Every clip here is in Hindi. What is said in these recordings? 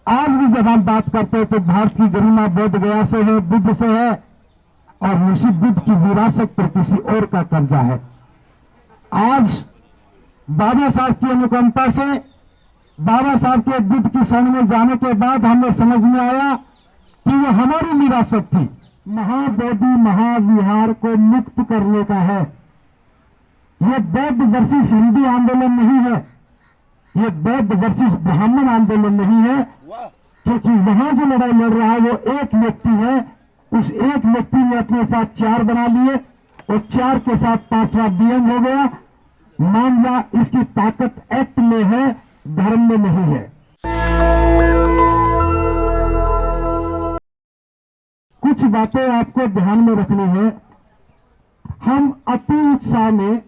आज भी जब हम बात करते हैं तो भारत की गरिमा बोध गया से है, बुद्ध से है, और ऋषि बुद्ध की विरासत पर किसी और का कब्जा है। आज बाबा साहब की अनुकंपा से, बाबा साहब के बुद्ध की शरण में जाने के बाद हमें समझ में आया कि वो हमारी विरासत थी। महाबोधि महाविहार को मुक्त करने का है। यह बौद्ध वर्सेस हिंदू आंदोलन नहीं है, यह बौद्ध वर्सेस ब्राह्मण आंदोलन नहीं है, क्योंकि वहां जो लड़ाई लड़ रहा है वो एक व्यक्ति है। उस एक व्यक्ति ने अपने साथ 4 बना लिए और 4 के साथ 5वां बीएम हो गया। मामला इसकी ताकत एक्ट में है, धर्म में नहीं है। कुछ बातें आपको ध्यान में रखनी है। हम अति उत्साह में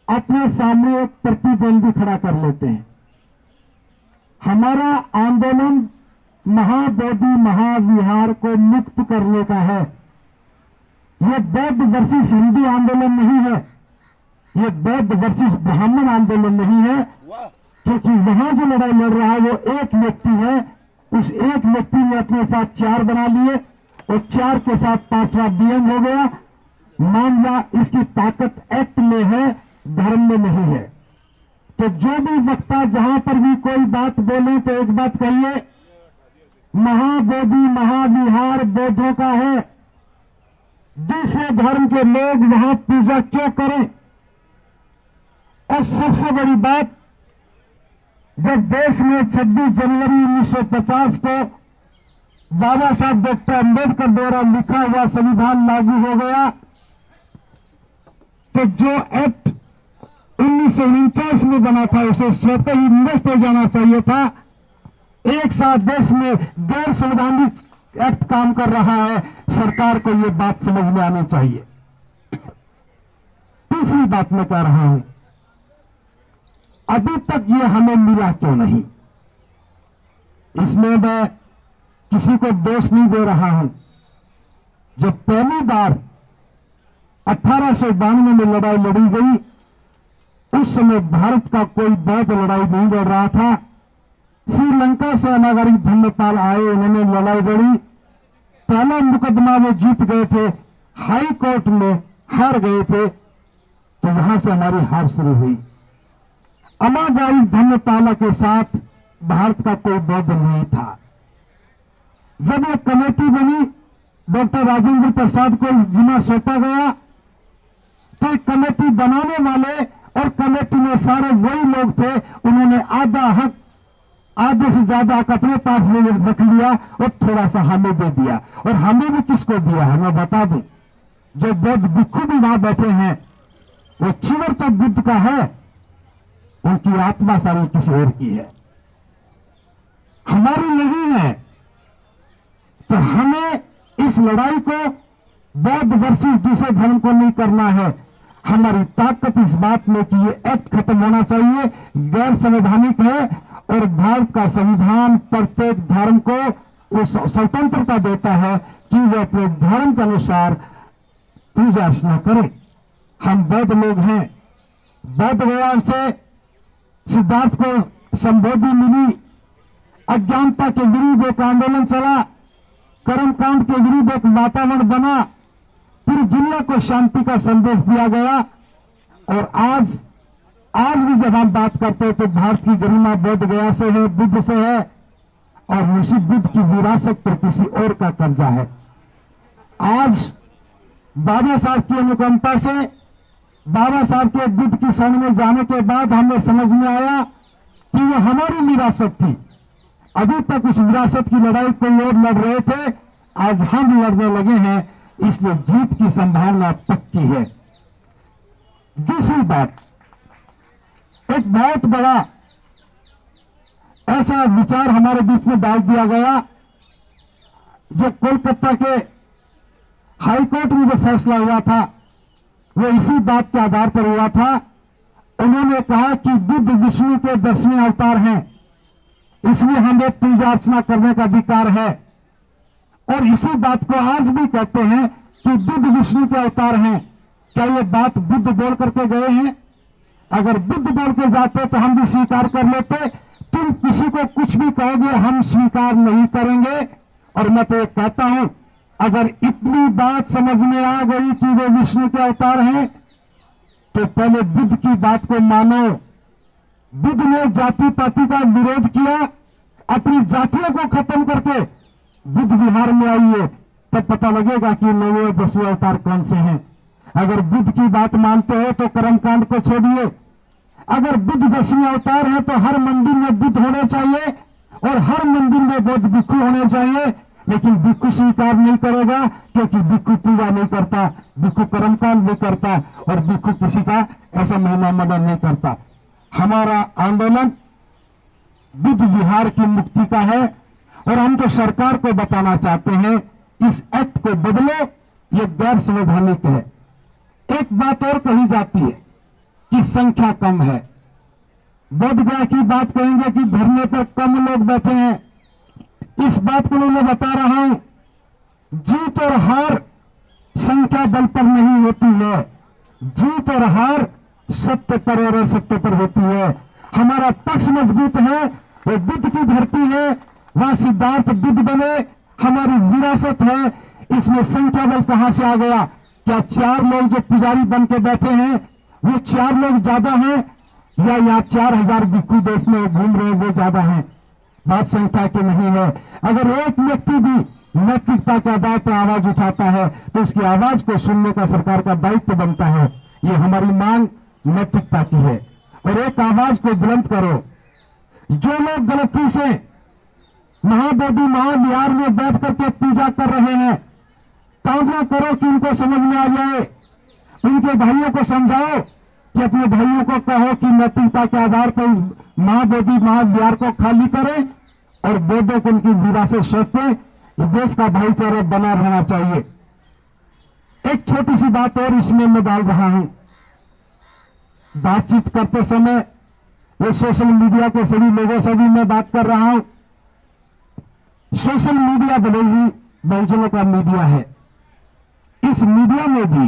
अपने सामने एक प्रतिद्वंदी खड़ा कर लेते हैं। हमारा आंदोलन महाबोधि महाविहार को मुक्त करने का है। यह बौद्ध वर्सेस हिंदू आंदोलन नहीं है, यह बौद्ध वर्सेस ब्राह्मण आंदोलन नहीं है, क्योंकि वहां जो लड़ाई लड़ रहा है वो एक व्यक्ति है। उस एक व्यक्ति ने अपने साथ 4 बना लिए और 4 के साथ 5वां बीएम हो गया। मामला इसकी ताकत एक्ट में है, धर्म में नहीं है। तो जो भी वक्ता जहां पर भी कोई बात बोले तो एक बात कहिए, महाबोधि महाविहार बौद्धों का है। दूसरे धर्म के लोग वहां पूजा क्यों करें? और सबसे बड़ी बात, जब देश में 26 जनवरी 1950 को बाबा साहब डॉक्टर अंबेडकर द्वारा लिखा हुआ संविधान लागू हो गया, तो जो एक्ट 1949 में बना था उसे स्वतः ही निरस्त हो जाना चाहिए था। एक साथ देश में गैर संवैधानिक एक्ट काम कर रहा है, सरकार को यह बात समझ में आनी चाहिए। तीसरी बात मैं कह रहा हूं, अभी तक ये हमें मिला क्यों नहीं? इसमें मैं किसी को दोष नहीं दे रहा हूं। जब पहली बार 1892 में लड़ाई लड़ी गई, उस समय भारत का कोई बौद्ध लड़ाई नहीं लड़ रहा था। श्रीलंका से अनागरिक धर्मपाल आए, उन्होंने लड़ाई लड़ी। पहला मुकदमा वो जीत गए थे, हाई कोर्ट में हार गए थे, तो वहां से हमारी हार शुरू हुई। अनागरिक धर्मपाला के साथ भारत का कोई बौद्ध नहीं था। जब ये कमेटी बनी, डॉक्टर राजेंद्र प्रसाद को जिम्मा सौंपा गया, तो कमेटी बनाने वाले और कमेटी में सारे वही लोग थे। उन्होंने आधा हक, आधे से ज्यादा हक अपने पास रख लिया और थोड़ा सा हमें दे दिया। और हमें भी किसको दिया है मैं बता दूं, जो बौद्ध भिक्षु भी वहां बैठे हैं, वो चिवर तो बुद्ध का है, उनकी आत्मा सारी किसी और की है, हमारी नहीं है। तो हमें इस लड़ाई को बौद्ध वर्सेस दूसरे धर्म को नहीं करना है। हमारी ताकत इस बात में कि ये एक्ट खत्म होना चाहिए, गैर संवैधानिक है, और भारत का संविधान प्रत्येक धर्म को उस स्वतंत्रता देता है कि वे अपने धर्म के अनुसार पूजा अर्चना करें। हम बौद्ध लोग हैं। बौद्ध गया से सिद्धार्थ को संबोधि मिली, अज्ञानता के विरुद्ध एक आंदोलन चला, कर्मकांड के विरुद्ध एक वातावरण बना, फिर दुनिया को शांति का संदेश दिया गया। और आज भी जब हम बात करते हैं तो भारत की गरिमा बोध गया से है, बुद्ध से है, और ऋषि बुद्ध की विरासत पर किसी और का कब्जा है। आज बाबा साहब की अनुकंपा से, बाबा साहब के बुद्ध की शरण में जाने के बाद हमें समझ में आया कि वो हमारी विरासत थी। अभी तक उस विरासत की लड़ाई कोई और लड़ रहे थे, आज हम लड़ने लगे हैं, इसलिए जीत की संभावना पक्की है। दूसरी बात, एक बहुत बड़ा ऐसा विचार हमारे बीच में डाल दिया गया, जो कोलकाता के हाईकोर्ट में जो फैसला हुआ था वो इसी बात के आधार पर हुआ था। उन्होंने कहा कि बुद्ध विष्णु के 10वें अवतार हैं, इसलिए हमें पूजा अर्चना करने का अधिकार है। और इसी बात को आज भी कहते हैं कि बुद्ध विष्णु के अवतार हैं। क्या ये बात बुद्ध बोल करके गए हैं? अगर बुद्ध बोल के जाते तो हम भी स्वीकार कर लेते। तुम किसी को कुछ भी कहोगे हम स्वीकार नहीं करेंगे। और मैं तो कहता हूं, अगर इतनी बात समझ में आ गई कि वे विष्णु के अवतार हैं, तो पहले बुद्ध की बात को मानो। बुद्ध ने जाति पाति का विरोध किया, अपनी जातियों को खत्म करके बुद्ध विहार में आइए, तब पता लगेगा कि 9वें 10वें अवतार कौन से हैं। अगर बुद्ध की बात मानते हो तो कर्मकांड को छोड़िए। अगर बुद्ध 10वें अवतार है तो हर मंदिर में बुद्ध होने चाहिए और हर मंदिर में बौद्ध भिक्षु होने चाहिए। लेकिन भिक्षु स्वीकार नहीं करेगा, क्योंकि भिक्षु पूजा नहीं करता, भिक्षु कर्मकांड नहीं करता और भिक्षु किसी का ऐसा महिमा मदन नहीं करता। हमारा आंदोलन बुद्ध विहार की मुक्ति का है और हम तो सरकार को बताना चाहते हैं, इस एक्ट को बदलो, ये गैर संवैधानिक है। एक बात और कही जाती है कि संख्या कम है। बोध गया की बात कहेंगे कि धरने पर कम लोग बैठे हैं। इस बात को मैं बता रहा हूं, जीत और हार संख्या बल पर नहीं होती है, जीत और हार सत्य पर और असत्य पर होती है। हमारा पक्ष मजबूत है, वो बुद्ध की धरती है, वहां सिद्धार्थ बुद्ध बने, हमारी विरासत है। इसमें संख्या बल कहां से आ गया? क्या 4 लोग जो पुजारी बन के बैठे हैं वो 4 लोग ज्यादा हैं, या यहाँ 4000 भिक्षु देश में घूम रहे वो ज्यादा हैं? बात संख्या की नहीं है। अगर एक व्यक्ति भी नैतिकता के आधार पर आवाज उठाता है तो उसकी आवाज को सुनने का सरकार का दायित्व बनता है। ये हमारी मांग नैतिकता की है। और एक आवाज को बुलंद करो। जो लोग गलती से महाबोधि महाविहार में बैठ करके पूजा कर रहे हैं, कामना करो कि उनको समझ में आ जाए। उनके भाइयों को समझाओ कि अपने भाइयों को कहो कि नैतिकता के आधार पर महाबोधि महाविहार को खाली करें और बौद्धों को उनकी विरासत सौंपे। देश का भाईचारा बना रहना चाहिए। एक छोटी सी बात और इसमें मैं डाल रहा हूं। बातचीत करते समय ये सोशल मीडिया के सभी लोगों से भी मैं बात कर रहा हूं। सोशल मीडिया भले ही बहुजनों का मीडिया है, इस मीडिया में भी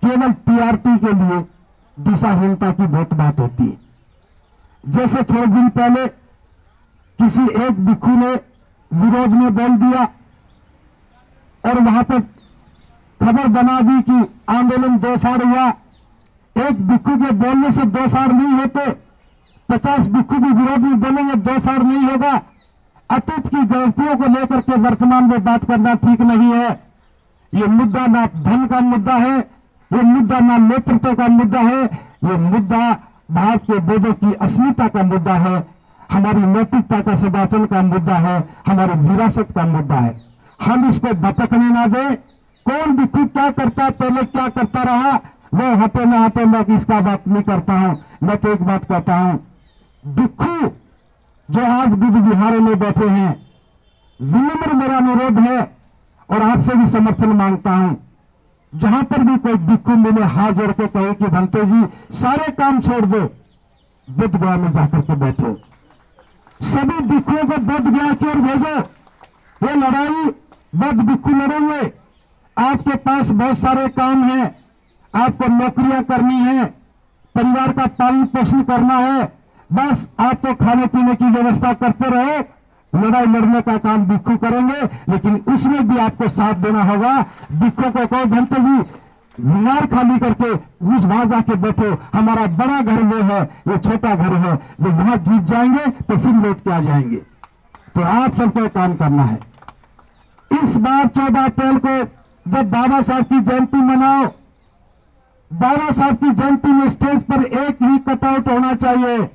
केवल टीआरपी के लिए दिशाहीनता की बहुत बात होती है। जैसे थोड़े दिन पहले किसी एक भिक्षु ने विरोध में बोल दिया और वहां पर खबर बना दी कि आंदोलन 2 फाड़ हुआ। एक भिक्षु के बोलने से 2 फाड़ नहीं होते, 50 भिक्षु भी विरोध में बोलेंगे 2 फाड़ नहीं होगा। अतीत की गलतियों को लेकर के वर्तमान में बात करना ठीक नहीं है। ये मुद्दा ना धन का मुद्दा है, ये मुद्दा ना नेतृत्व का मुद्दा है, ये मुद्दा भारत के बौद्धों की अस्मिता का मुद्दा है, हमारी नैतिकता का सदाचरण का मुद्दा है, हमारी विरासत का मुद्दा है। हम इसको भटकने ना दें। कौन भिक्षु क्या करता, पहले क्या करता रहा, वो हटे ना हटे, मैं इसका बात नहीं करता हूं। मैं तो एक बात कहता हूं, भिक्षु जो आज बुद्ध विहार में बैठे हैं, विनम्र मेरा अनुरोध है और आपसे भी समर्थन मांगता हूं, जहां पर भी कोई भिक्षु मिले हाथ जोड़ के कहे कि भंते जी सारे काम छोड़ दो, बुद्ध गया में जाकर के बैठो। सभी भिक्षुओं को बुद्ध गया की ओर भेजो। ये लड़ाई बुद्ध भिक्षु लड़ेंगे। आपके पास बहुत सारे काम हैं, आपको नौकरियां करनी है, परिवार का पालन पोषण करना है, बस आपको खाने पीने की व्यवस्था करते रहो। लड़ाई लड़ने का काम भिक्षु करेंगे, लेकिन उसमें भी आपको साथ देना होगा। भिक्षु को कहो भंते जी मीनार खाली करके उस वहां जाके बैठो, हमारा बड़ा घर वो है, ये छोटा घर है, जब वहां जीत जाएंगे तो फिर लौट के आ जाएंगे। तो आप सबको काम करना है। इस बार 14 अप्रैल को जब बाबा साहब की जयंती मनाओ, बाबा साहब की जयंती में स्टेज पर एक ही कटआउट होना चाहिए।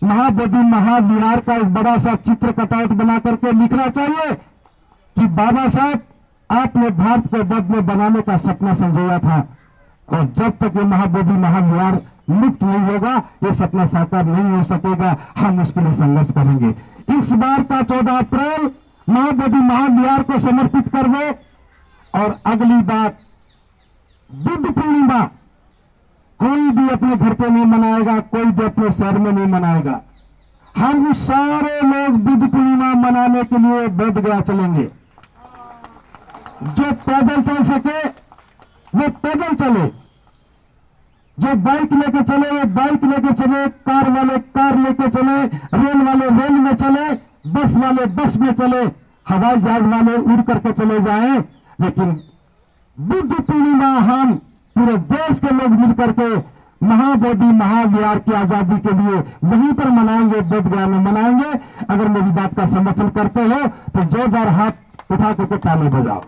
महाबोधि महाविहार का एक बड़ा सा चित्र कटआउट बना करके लिखना चाहिए कि बाबा साहब आपने भारत को बौद्ध में बनाने का सपना संजोया था, और जब तक ये महाबोधि महाविहार मुक्त नहीं होगा ये सपना साकार नहीं हो सकेगा। हम उसके लिए संघर्ष करेंगे। इस बार का 14 अप्रैल महाबोधि महाविहार को समर्पित कर दो। और अगली बात, बुद्ध पूर्णिमा कोई भी अपने घर पे नहीं मनाएगा, कोई भी अपने शहर में नहीं मनाएगा। हम सारे लोग बुद्ध पूर्णिमा मनाने के लिए बोध गया चलेंगे। जो पैदल चल सके वो पैदल चले, जो बाइक लेके चले वो बाइक लेके चले, कार वाले कार लेके चले, रेल वाले रेल में चले, बस वाले बस में चले, हवाई जहाज वाले उड़ करके चले जाएं, लेकिन बुद्ध पूर्णिमा हम पूरे देश के लोग मिलकर के महाबोधि महाविहार की आजादी के लिए वहीं पर मनाएंगे, बोधगया में मनाएंगे। अगर मेरी बात का समर्थन करते हो तो जोरदार हाथ उठा करके ताली बजाओ।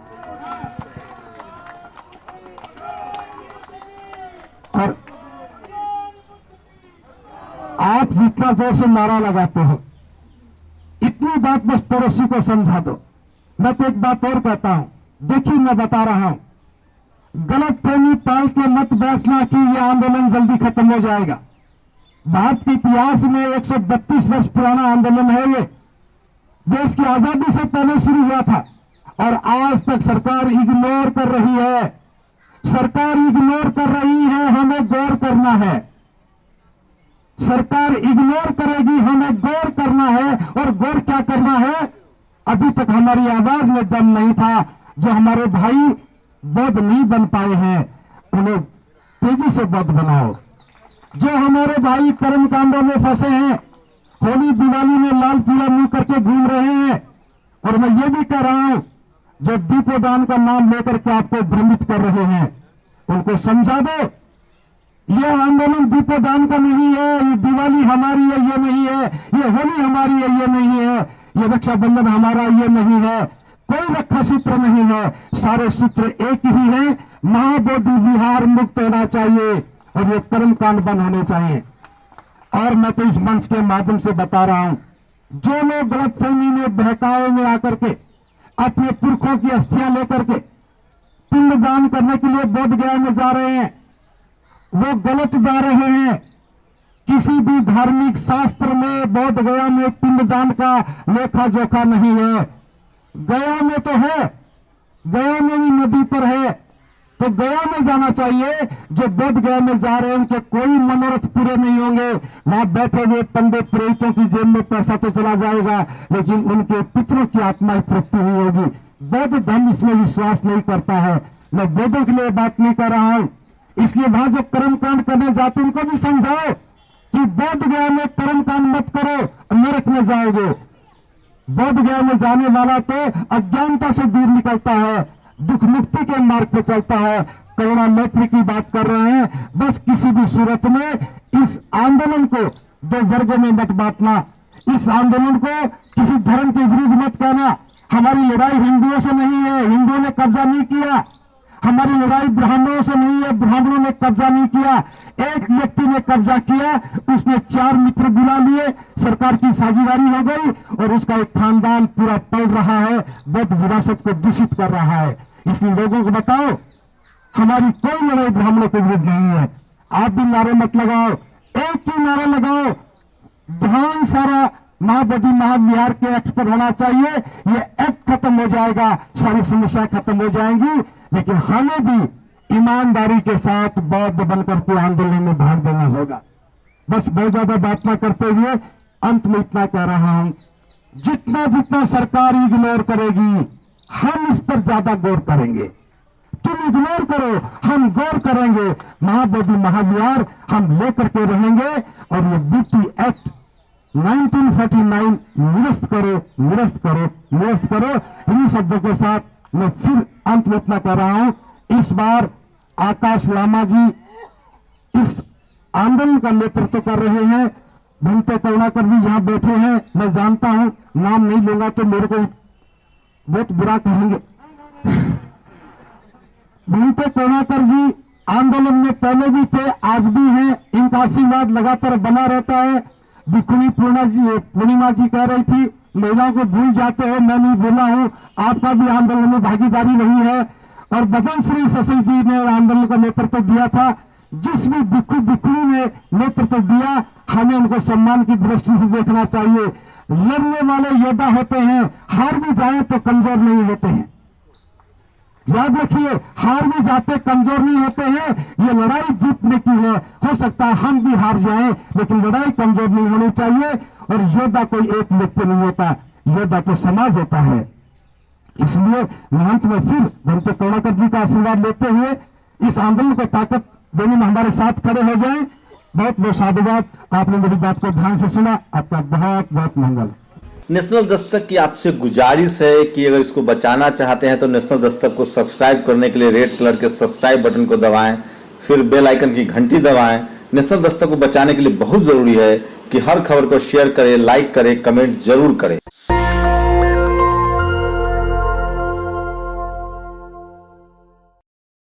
और आप जितना जोर से नारा लगाते हो, इतनी बात बस पड़ोसी को समझा दो। मैं तो एक बात और कहता हूं, देखिए मैं बता रहा हूं, गलत फहमी पाल के मत बैठना कि यह आंदोलन जल्दी खत्म हो जाएगा। भारत के इतिहास में 132 वर्ष पुराना आंदोलन है ये, देश की आजादी से पहले शुरू हुआ था और आज तक सरकार इग्नोर कर रही है। सरकार इग्नोर कर रही है, हमें गौर करना है। सरकार इग्नोर करेगी, हमें गौर करना है। और गौर क्या करना है? अभी तक हमारी आवाज में दम नहीं था। जो हमारे भाई बौद्ध नहीं बन पाए हैं उन्हें तेजी से बौद्ध बनाओ। जो हमारे भाई कर्मकांडों में फंसे हैं, होली दिवाली में लाल पीला मुंह करके घूम रहे हैं, और मैं ये भी कह रहा हूं जो दीपोदान का नाम लेकर के आपको भ्रमित कर रहे हैं, उनको समझा दो यह आंदोलन दीपोदान का नहीं है, ये दिवाली हमारी है ये नहीं है, ये होली हमारी है ये नहीं है, ये रक्षाबंधन हमारा ये नहीं है, कोई रक्षा सूत्र नहीं है, सारे सूत्र एक ही है। महाबोधि विहार मुक्त होना चाहिए और ये कर्मकांड बंद होने चाहिए। और मैं तो इस मंच के माध्यम से बता रहा हूं, जो लोग गलतफहमी में बहकावे में आकर के अपने पुरखों की अस्थियां लेकर के पिंडदान करने के लिए बोधगया में जा रहे हैं, वो गलत जा रहे हैं। किसी भी धार्मिक शास्त्र में बोधगया में पिंडदान का लेखा जोखा नहीं है। गया में तो है, गया में भी नदी पर है, तो गया में जाना चाहिए। जो बोधगया में जा रहे हैं उनके कोई मनोरथ पूरे नहीं होंगे। वहां बैठे हुए पंडित पुरोहितों की जेब में पैसा तो चला जाएगा, लेकिन उनके पितरों की आत्मा तृप्ति हुई होगी। बौद्ध धर्म इसमें विश्वास नहीं करता है। मैं बौद्धों के लिए बात नहीं कर रहा हूं, इसलिए वहां जो कर्मकांड करने जाते उनको भी समझाओ कि बोधगया में कर्मकांड मत करो, नरक में जाओगे। बोधगया में जाने वाला तो अज्ञानता से दूर निकलता है, दुख मुक्ति के मार्ग पे चलता है। करुणा मैत्री की बात कर रहे हैं। बस किसी भी सूरत में इस आंदोलन को दो वर्गों में मत बांटना, इस आंदोलन को किसी धर्म के विरुद्ध मत कहना। हमारी लड़ाई हिंदुओं से नहीं है, हिंदुओं ने कब्जा नहीं किया। हमारी लड़ाई ब्राह्मणों से नहीं है, ब्राह्मणों ने कब्जा नहीं किया। एक व्यक्ति ने कब्जा किया, उसने 4 मित्र बुला लिए, सरकार की साझेदारी हो गई और उसका एक खानदान पूरा पल रहा है, बौद्ध विरासत को दूषित कर रहा है। इसलिए लोगों को बताओ हमारी कोई लड़ाई ब्राह्मणों के विरुद्ध नहीं है। आप भी नारे मत लगाओ, एक ही नारा लगाओ, ध्यान सारा महाबोधि महाविहार के एक्ट पर होना चाहिए। ये एक्ट खत्म हो जाएगा, सारी समस्याएं खत्म हो जाएंगी। लेकिन हमें भी ईमानदारी के साथ बौद्ध बनकर के आंदोलन में भाग देना होगा। बस बहुत ज्यादा बात न करते हुए अंत में इतना कह रहा हूं, जितना जितना सरकार इग्नोर करेगी हम इस पर ज्यादा गौर करेंगे। तुम इग्नोर करो, हम गौर करेंगे। महाबोधि महाविहार हम लेकर के रहेंगे और ये बीटी एक्ट 1949 निरस्त करो, निरस्त करो, निरस्त करो। इन्हीं शब्दों के साथ मैं फिर अंत में इतना कह रहा हूं, इस बार आकाश लामा जी इस आंदोलन का नेतृत्व कर रहे हैं। भीमते करुणाकर जी यहां बैठे हैं, मैं जानता हूं, नाम नहीं लूंगा तो मेरे को बहुत बुरा कहेंगे। भीमते करुणाकर जी आंदोलन में पहले भी थे, आज भी हैं, इनका आशीर्वाद लगातार बना रहता है। भिखुनी पूर्णिमा जी कह रही थी महिलाओं को भूल जाते हो, मैं नहीं भूला हूं, आपका भी आंदोलन में भागीदारी रही है। और बदन श्री शशि जी ने आंदोलन का नेतृत्व दिया था। जिस भी भिखुनी ने नेतृत्व दिया, हमें उनको सम्मान की दृष्टि से देखना चाहिए। लड़ने वाले योद्धा होते हैं, हार भी जाए तो कमजोर नहीं होते हैं। याद रखिए, हार भी जाते कमजोर नहीं होते हैं। ये लड़ाई जीतने की है, हो सकता है हम भी हार जाएं, लेकिन लड़ाई कमजोर नहीं होनी चाहिए। और योद्धा कोई एक व्यक्ति नहीं होता, योद्धा तो समाज होता है। इसलिए अंत में फिर भीमते करुणाकर जी का आशीर्वाद लेते हुए इस आंदोलन को ताकत देने में हमारे साथ खड़े हो जाएं। बहुत बहुत साधुवाद, आपने मेरी बात को ध्यान से सुना, आपका बहुत बहुत मंगल। नेशनल दस्तक की आपसे गुजारिश है कि अगर इसको बचाना चाहते हैं तो नेशनल दस्तक को सब्सक्राइब करने के लिए रेड कलर के सब्सक्राइब बटन को दबाएं, फिर बेल आइकन की घंटी दबाएं। नेशनल दस्तक को बचाने के लिए बहुत जरूरी है कि हर खबर को शेयर करें, लाइक करें, कमेंट जरूर करें।